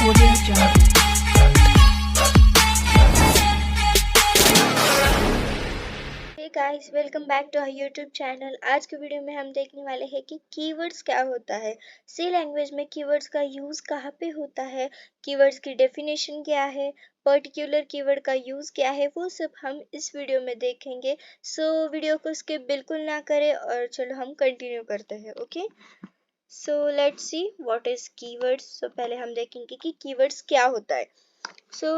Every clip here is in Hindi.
Audio Jungle. Hey guys, welcome back to our YouTube channel. आज के वीडियो में हम देखने वाले हैं कि कीवर्ड्स क्या होता है, सी लैंग्वेज में कीवर्ड्स का यूज़ कहाँ पे होता है, कीवर्ड्स की डेफिनेशन क्या है, पर्टिकुलर कीवर्ड का यूज़ क्या है, वो सब हम इस वीडियो में देखेंगे। सो वीडियो को स्किप बिल्कुल ना करें और चलो हम कंटिन्यू करते हैं। Okay, so let's see what is keywords. So पहले हम देखेंगे कि कीवर्ड्स क्या होता है।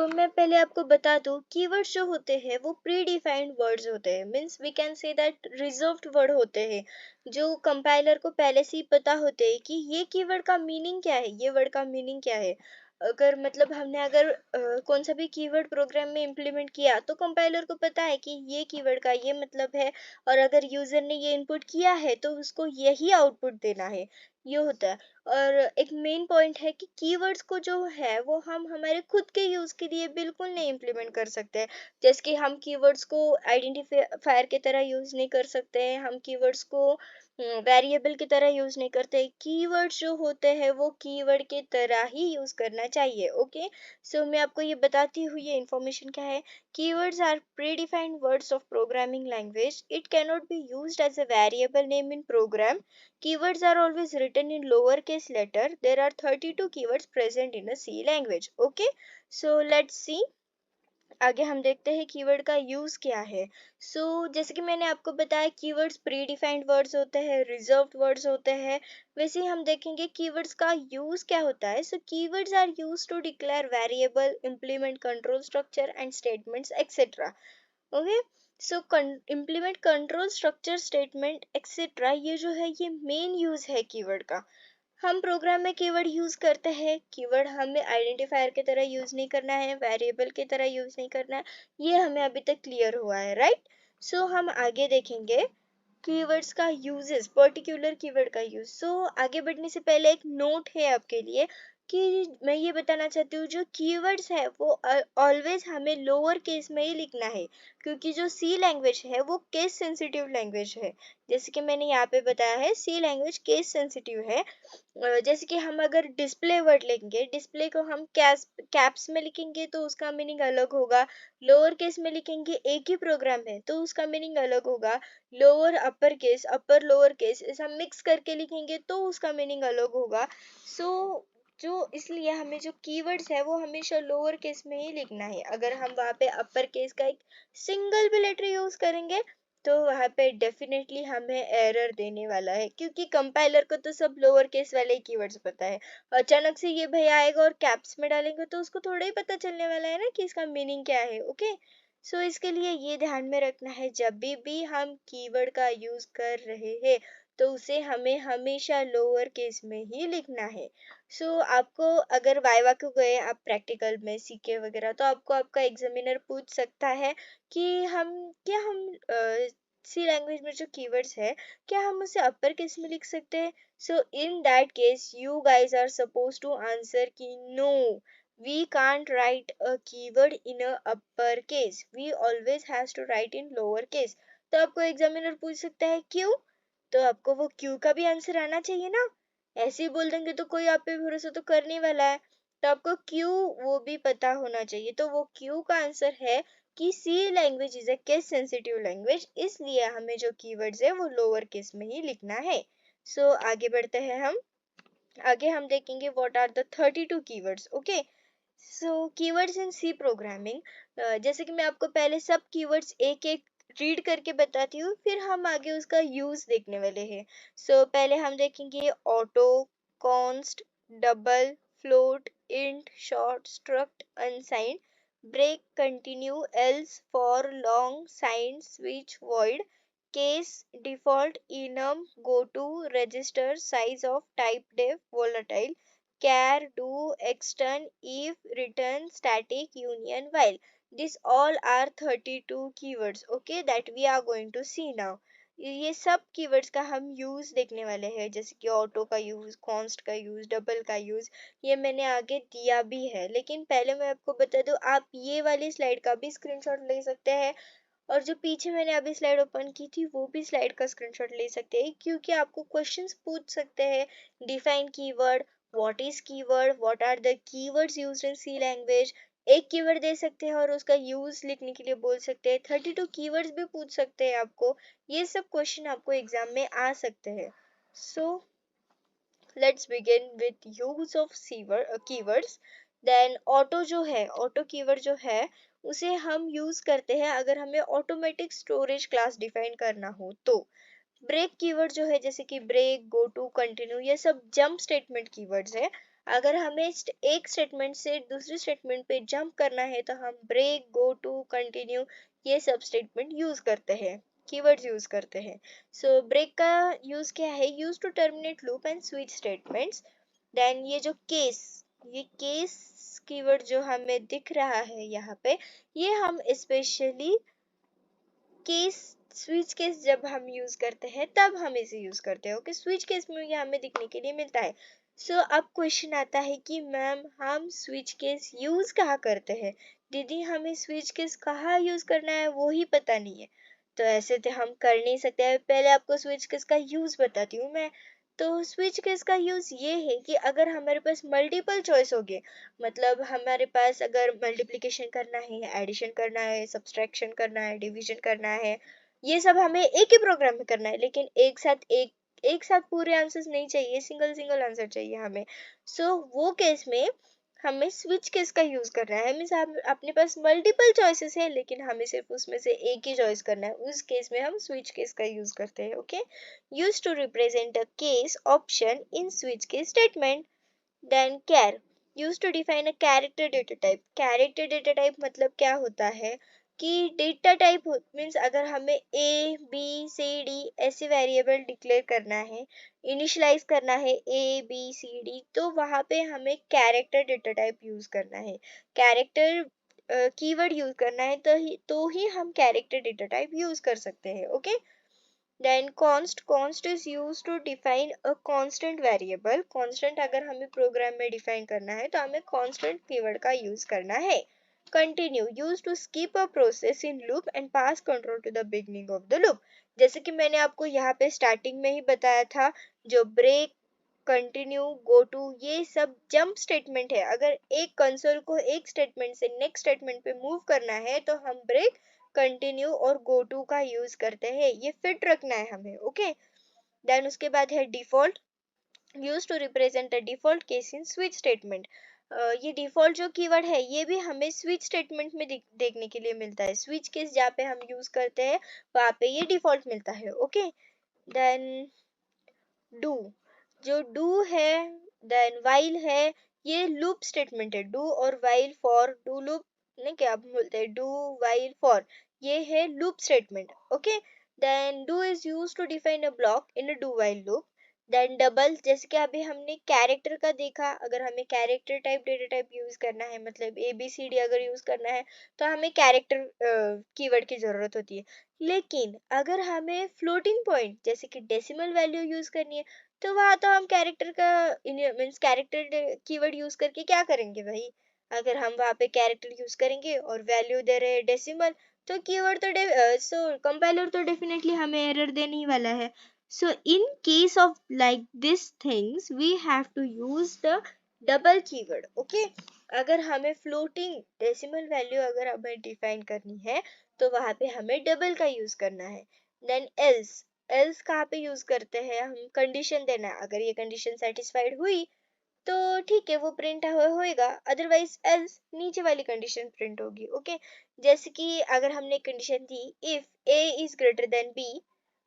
मैं पहले आपको बता दूं, कीवर्ड्स जो होते हैं वो प्री डिफाइंड वर्ड्स होते हैं, means we can say that reserved word होते हैं, जो कंपाइलर को पहले से ही पता होते हैं कि ये कीवर्ड का मीनिंग क्या है, ये वर्ड का मीनिंग क्या है। अगर मतलब हमने अगर कौन सा भी कीवर्ड प्रोग्राम में इम्प्लीमेंट किया तो कंपाइलर को पता है कि ये कीवर्ड का ये मतलब है, और अगर यूजर ने ये इनपुट किया है तो उसको यही आउटपुट देना है, ये होता है। और एक मेन पॉइंट है कि कीवर्ड्स को जो है वो हम हमारे खुद के यूज के लिए बिल्कुल नहीं इम्प्लीमेंट कर सकते हैं। जैसे कि हम कीवर्ड्स को आइडेंटिफायर की तरह यूज नहीं कर सकते हैं, हम कीवर्ड्स को वेरिएबल की तरह यूज नहीं करते। कीवर्ड्स जो होते हैं वो कीवर्ड की तरह ही यूज करना चाहिए। ओके, मैं आपको ये बताती हूँ ये इन्फॉर्मेशन क्या है। Keywords are predefined words of programming language. It cannot be used as a variable name in program. Keywords are always written in lowercase letter. There are 32 keywords present in a C language. Okay, so let's see. आगे हम देखते हैं कीवर्ड का यूज क्या है। जैसे कि मैंने आपको बताया, कीवर्ड्स प्री डिफाइंड वर्ड्स होते हैं, रिजर्व्ड वर्ड्स होते हैं, वैसे ही हम देखेंगे कीवर्ड्स का यूज क्या होता है। Keywords are use to declare variable, implement control structure and statements etc. Okay, implement control structure statement etc, ये जो है ये मेन यूज है कीवर्ड का। हम प्रोग्राम में कीवर्ड यूज करते हैं, कीवर्ड हमें आइडेंटिफायर की तरह यूज नहीं करना है, वेरिएबल की तरह यूज नहीं करना है, ये हमें अभी तक क्लियर हुआ है, राइट। हम आगे देखेंगे कीवर्ड्स का यूजेस, पर्टिकुलर कीवर्ड का यूज। आगे बढ़ने से पहले एक नोट है आपके लिए कि मैं ये बताना चाहती हूँ, जो कीवर्ड्स है वो ऑलवेज हमें लोअर केस में ही लिखना है, क्योंकि जो सी लैंग्वेज है वो केस सेंसिटिव लैंग्वेज है। जैसे कि मैंने यहाँ पे बताया है, सी लैंग्वेज केस सेंसिटिव है। जैसे कि हम अगर डिस्प्ले वर्ड लेंगे, डिस्प्ले को हम कैप्स में लिखेंगे तो उसका मीनिंग अलग होगा, लोअर केस में लिखेंगे एक ही प्रोग्राम है तो उसका मीनिंग अलग होगा, lower upper case, upper lower case ऐसा मिक्स करके लिखेंगे तो उसका मीनिंग अलग होगा। सो जो इसलिए हमें जो कीवर्ड्स है वो हमेशा लोअर केस में ही लिखना है। अगर हम वहाँ पे अपर केस का एक सिंगल भी लेटर यूज करेंगे तो वहाँ पे डेफिनेटली हमें एरर देने वाला है, क्योंकि कंपाइलर को तो सब लोअर केस वाले कीवर्ड्स पता है। अचानक से ये भैया आएगा और कैप्स में डालेंगे तो उसको थोड़ा ही पता चलने वाला है ना कि इसका मीनिंग क्या है। ओके, इसके लिए ये ध्यान में रखना है, जब भी हम कीवर्ड का यूज कर रहे हैं तो उसे हमें हमेशा लोअर केस में ही लिखना है। आपको अगर वाइवा को गए आप प्रैक्टिकल में सीखे वगैरह, तो आपको आपका एग्जामिनर पूछ सकता है कि हम सी लैंग्वेज में जो कीवर्ड्स है क्या हम उसे अपर केस में लिख सकते हैं। In that case you guys are suppose to answer कि no, we can't write a keyword in a upper case, we always has to write in lower case। तो आपको एग्जामिनर पूछ सकता है क्यों, तो आपको वो क्यों का भी आंसर आना चाहिए ना। ऐसे ही बोल देंगे तो कोई आप पे भरोसा तो करने वाला है, तो आपको क्यों वो भी पता होना चाहिए। तो वो क्यों का आंसर है कि C language is a case sensitive language, इसलिए हमें जो कीवर्ड्स है वो लोअर केस में ही लिखना है। आगे बढ़ते हैं हम। आगे हम देखेंगे what are the 32 keywords. Okay, keywords in C programming, जैसे कि मैं आपको पहले सब कीवर्ड्स एक एक रीड करके बताती हूँ, फिर हम आगे उसका यूज देखने वाले हैं। पहले हम देखेंगे auto, const, double, float, int, short, struct, unsigned, break, continue, else, for, long, sign, switch, void, case, default, enum, goto, register, size of, type, def, volatile, char, do, extern, if, return, static, union, while. These all are 32 keywords, okay, that we are going to see now। ये सब कीवर्ड्स का हम यूज देखने वाले हैं, जैसे कि ऑटो का यूज, कॉन्स्ट का यूज, डबल का यूज, ये मैंने आगे दिया भी है। लेकिन पहले मैं आपको बता दूं, आप ये वाली स्लाइड का भी स्क्रीनशॉट ले सकते हैं, और जो पीछे मैंने अभी स्लाइड ओपन की थी वो भी स्लाइड का स्क्रीनशॉट ले सकते हैं, क्योंकि आपको क्वेश्चंस पूछ सकते हैं। Define keyword, what is keyword, what are the keywords used in C language. एक कीवर्ड दे सकते हैं और उसका यूज लिखने के लिए बोल सकते हैं। 32 कीवर्ड्स भी पूछ सकते हैं आपको। ये सब क्वेश्चन आपको एग्जाम में आ सकते हैं। So let's begin with use of keywords. Then auto जो है, ऑटो कीवर्ड जो है उसे हम यूज करते हैं अगर हमें ऑटोमेटिक स्टोरेज क्लास डिफाइन करना हो तो। ब्रेक कीवर्ड जो है, जैसे कि ब्रेक, गो टू, कंटिन्यू, ये सब जंप स्टेटमेंट कीवर्ड्स है। अगर हमें एक स्टेटमेंट से दूसरे स्टेटमेंट पे जंप करना है तो हम ब्रेक, गो टू, कंटिन्यू ये सब स्टेटमेंट यूज करते हैं, कीवर्ड्स यूज करते हैं। सो ब्रेक का यूज क्या है? Use to terminate loop and switch statements. Then ये जो केस, ये केस कीवर्ड जो हमें दिख रहा है यहाँ पे, ये हम स्पेशली केस, स्विच केस जब हम यूज करते हैं तब हम इसे यूज करते हैं। ओके, स्विच केस में ये हमें दिखने के लिए मिलता है। सो अब क्वेश्चन आता है कि मैम हम स्विच केस यूज कहाँ करते हैं? दीदी हमें स्विच केस कहाँ यूज करना है वो ही पता नहीं है। तो ऐसे तो हम कर नहीं सकते हैं। पहले आपको स्विच केस का यूज बताती हूँ मैं। तो स्विच केस का यूज ये है कि अगर हमारे पास मल्टीपल चॉइस होगी, मतलब हमारे पास अगर मल्टीप्लिकेशन करना है, एडिशन करना है, सब्सट्रैक्शन करना है, डिवीजन करना है, ये सब हमें एक ही प्रोग्राम में करना है, लेकिन एक साथ पूरे आंसर्स नहीं चाहिए, सिंगल सिंगल आंसर चाहिए हमें। सो वो केस में हमें स्विच केस का यूज करना है। मीन्स अपने पास मल्टीपल चॉइसेस है लेकिन हमें सिर्फ उसमें से एक ही चॉइस करना है, उस केस में हम स्विच केस का यूज करते हैं। Okay, use to represent a case option in switch case statement. Then char, used to define a character data type। character data type मतलब क्या होता है कि डेटा टाइप मीन्स अगर हमें ए बी सी डी ऐसे वेरिएबल डिक्लेयर करना है, इनिशियलाइज करना है ए बी सी डी, तो वहाँ पे हमें कैरेक्टर डेटा टाइप यूज करना है, कैरेक्टर कीवर्ड यूज करना है, तो ही हम कैरेक्टर डेटा टाइप यूज कर सकते हैं। Okay, then const is used to define a constant variable। constant अगर हमें प्रोग्राम में डिफाइन करना है तो हमें constant कीवर्ड का यूज करना है। continue, used to skip a process in loop and pass control to the beginning of the loop। जैसे कि मैंने आपको यहाँ पे स्टार्टिंग में ही बताया था, जो ब्रेक, कंटिन्यू, गो टू ये सब जंप स्टेटमेंट है। अगर एक कंसोल को एक स्टेटमेंट से नेक्स्ट स्टेटमेंट पे मूव करना है तो हम ब्रेक, कंटिन्यू और गो टू का यूज करते हैं, ये फिट रखना है हमें। ओके, देन उसके बाद है default, use to represent a default case in switch statement. ये डिफॉल्ट जो कीवर्ड है ये भी हमें स्विच स्टेटमेंट में देखने के लिए मिलता है। स्विच केस जहाँ पे हम यूज करते हैं वहाँ पे ये डिफॉल्ट मिलता है। ओके, देन डू, जो डू है, देन वाइल है, ये लूप स्टेटमेंट है। डू और वाइल फॉर, डू लूप नहीं, क्या बोलते हैं, डू वाइल फॉर, ये है loop statement. Okay, then do is use to define a block in a do while loop. Then double, जैसे कि अभी हमने कैरेक्टर का देखा, अगर हमें character type data type use करना है, मतलब ए बी सी डी अगर यूज करना है तो हमें कैरेक्टर कीवर्ड की जरूरत होती है। लेकिन अगर हमें फ्लोटिंग पॉइंट जैसे कि डेसिमल वैल्यू यूज करनी है तो वहां तो हम कैरेक्टर का मीन्स कैरेक्टर कीवर्ड यूज करके क्या करेंगे भाई? अगर हम वहां पे कैरेक्टर यूज करेंगे और वैल्यू दे रहे हैं डेसिमल, तो कीवर्ड तो सो कंपाइलर तो डेफिनेटली हमें एरर देने ही वाला है। So in case of like this things we have to use the double keyword. Okay, अगर हमें फ्लोटिंग डेसिमल वैल्यू अगर हमें डिफाइन करनी है तो वहां पे हमें डबल का यूज करना है। देन एल्स, एल्स कहाँ पे यूज करते हैं? हम कंडीशन देना है, अगर ये कंडीशन सेटिस्फाइड हुई तो ठीक है वो प्रिंट होएगा, अदरवाइज एल्स नीचे वाली कंडीशन प्रिंट होगी। ओके, जैसे कि अगर हमने कंडीशन दी if A is greater than B,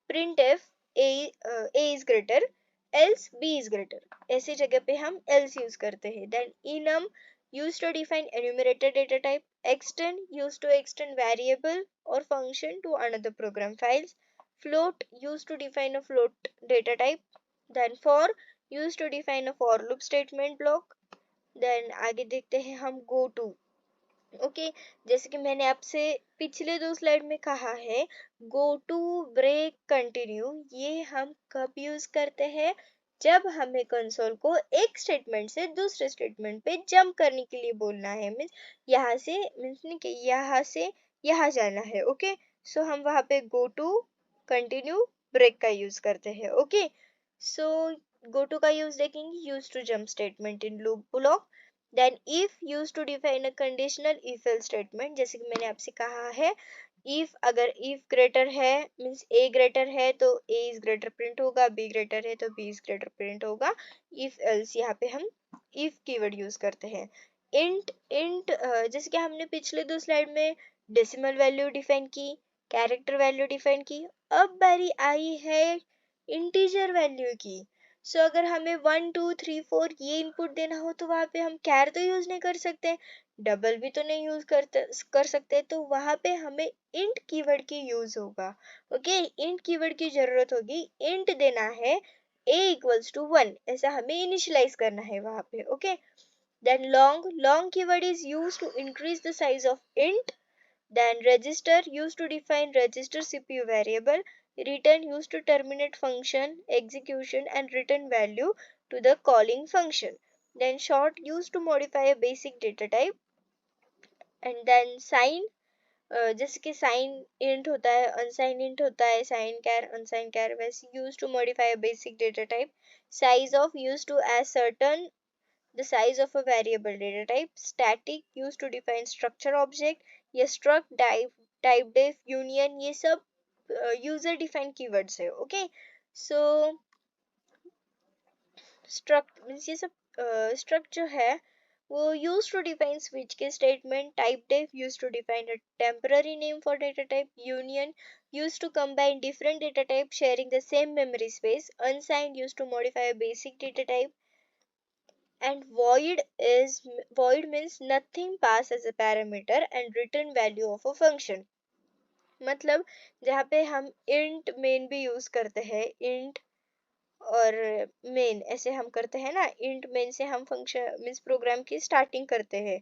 printf A is greater else B is greater, ऐसी जगह पे हम एल्स यूज करते हैं। Then enum, used to define enumerator data type। extend, used to extend variable or function to another program files। float, used to define a float data type। then for, used to define a for loop statement block। then आगे देखते हैं हम go to। ओके, जैसे कि मैंने आपसे पिछले दो स्लाइड में कहा है, गो टू, ब्रेक, कंटिन्यू ये हम कब यूज करते हैं? जब हमें कंसोल को एक स्टेटमेंट से दूसरे स्टेटमेंट पे जंप करने के लिए बोलना है। मीन्स यहाँ से, मीन्स नहीं कि यहाँ से यहाँ जाना है। ओके, सो हम वहाँ पे गो टू, कंटिन्यू, ब्रेक का यूज करते हैं। ओके, सो गो टू का यूज देखेंगे, use to jump statement in loop block. Then if use to define a conditional if else statement, जैसे कि मैंने आपसे कहा है इफ, अगर इफ ग्रेटर है मीन्स ए ग्रेटर है तो ए इज ग्रेटर प्रिंट होगा, बी ग्रेटर है तो बी इज ग्रेटर प्रिंट होगा। इफ एल्स यहाँ पे हम इफ कीवर्ड यूज करते हैं। इंट इंट जैसे कि हमने पिछले दो स्लाइड में डेसिमल वैल्यू डिफाइन की, कैरेक्टर वैल्यू डिफाइन की, अब बारी आई है इंटीजर वैल्यू की। सो अगर हमें 1 2 3 4 ये इनपुट देना हो तो वहां पे हम कैर तो यूज नहीं कर सकते, डबल भी तो नहीं यूज कर सकते, तो वहां पे हमें इंट कीवर्ड की यूज होगा। ओके, इंट कीवर्ड की जरूरत होगी, इंट देना है a इक्वल्स टू 1, ऐसा हमें इनिशियलाइज करना है वहां पे। Okay, then long keyword is use to increase the size of int. Then register used to define register CPU variable, return used to terminate function execution and return value to the calling function. Then short used to modify a basic data type, and then sign जैसे कि साइन इंट होता है, अनसाइन इंट होता है, साइन कैर अनसाइन कैर, वैसे use to modify a basic data type. Size of use to ascertain the size of a variable data type, static used to define structure object, ये struct type def union ये सब user defined keywords है। ओके, सो struct मीन्स ये सब struct जो है वो used to define switch के statement, type def used to define a temporary name for data type, union used to combine different data types sharing the same memory space, unsigned used to modify a basic data type, and void means nothing pass as a parameter and return value of a function। मतलब जहाँ पे हम int main भी यूज करते हैं, int और main ऐसे हम करते हैं ना, int main से हम फंक्शन मीन्स प्रोग्राम की स्टार्टिंग करते हैं।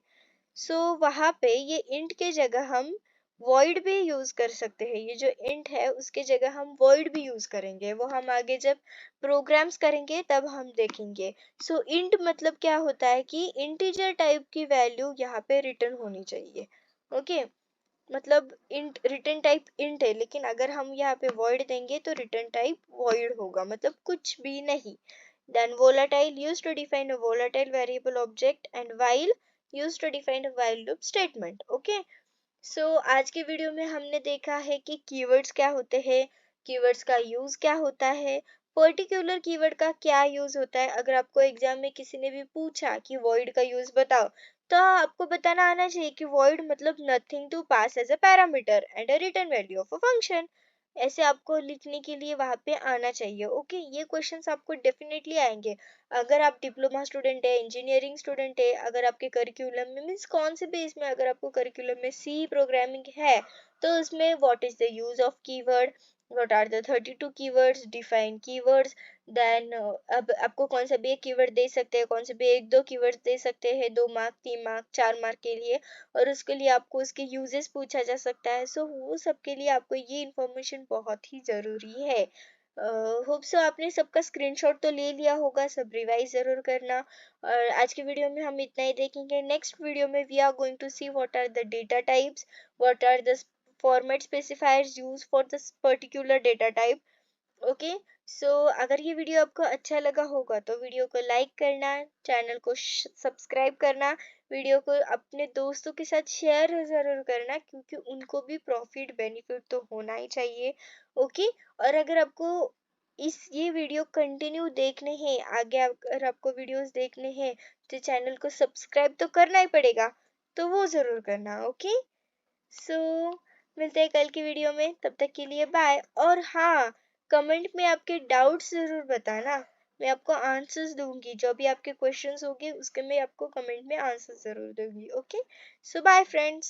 सो वहां पे ये int के जगह हम void भी यूज कर सकते हैं, ये जो int है उसके जगह हम void भी यूज करेंगे, वो हम आगे जब प्रोग्राम्स करेंगे तब हम देखेंगे। सो int मतलब क्या होता है कि इंटीजर टाइप की वैल्यू यहाँ पे रिटर्न होनी चाहिए। ओके, मतलब इंट रिटर्न टाइप इंट है, लेकिन अगर हम यहाँ पे void देंगे तो रिटर्न टाइप void होगा, मतलब कुछ भी नहीं। Then volatile used to define a volatile variable object and while used to define a while loop statement। Okay, so आज के वीडियो में हमने देखा है कि कीवर्ड्स क्या होते हैं, कीवर्ड्स का यूज क्या होता है, पर्टिकुलर कीवर्ड का क्या यूज होता है। अगर आपको एग्जाम में किसी ने भी पूछा कि void का यूज बताओ, तो आपको बताना आना चाहिए कि void मतलब nothing to pass as a parameter and a return value of a function। ऐसे आपको लिखने के लिए वहां पे आना चाहिए। ओके, ये क्वेश्चंस आपको डेफिनेटली आएंगे। अगर आप डिप्लोमा स्टूडेंट है, इंजीनियरिंग स्टूडेंट है, अगर आपके करिकुलम में मीन्स कौन से बेस में, अगर आपको करिकुलम में सी प्रोग्रामिंग है तो उसमें what is the use of keyword, what are the 32 keywords, define keywords, then अब आपको कौन सा भी एक कीवर्ड दे सकते हैं, कौन से भी एक दो कीवर्ड दे सकते हैं 2 मार्क 3 मार्क 4 मार्क के लिए, और उसके लिए आपको उसके यूजेस पूछा जा सकता है। सो वो सब के लिए आपको ये इंफॉर्मेशन बहुत ही जरूरी है। होप सो आपने सबका स्क्रीनशॉट तो ले लिया होगा, सब रिवाइज जरूर करना। और आज के वीडियो में हम इतना ही देखेंगे। नेक्स्ट वीडियो में we are going to see what are the data types, what are the format specifiers use for this particular data type. Okay, so अगर ये वीडियो आपको अच्छा लगा होगा तो वीडियो को लाइक करना, चैनल को सब्सक्राइब करना, वीडियो को अपने दोस्तों के साथ शेयर जरूर करना, क्योंकि उनको भी प्रॉफिट बेनिफिट तो होना ही चाहिए। ओके, और अगर आपको ये वीडियो कंटिन्यू देखने हैं, आगे अगर आपको वीडियोस देखने हैं तो चैनल को सब्सक्राइब तो करना ही पड़ेगा, तो वो जरूर करना। ओके, सो मिलते हैं कल की वीडियो में, तब तक के लिए बाय। और हाँ, कमेंट में आपके डाउट्स जरूर बताना, मैं आपको आंसर्स दूंगी, जो भी आपके क्वेश्चंस होंगे उसके मैं आपको कमेंट में आंसर्स जरूर दूंगी। ओके, सो बाय फ्रेंड्स।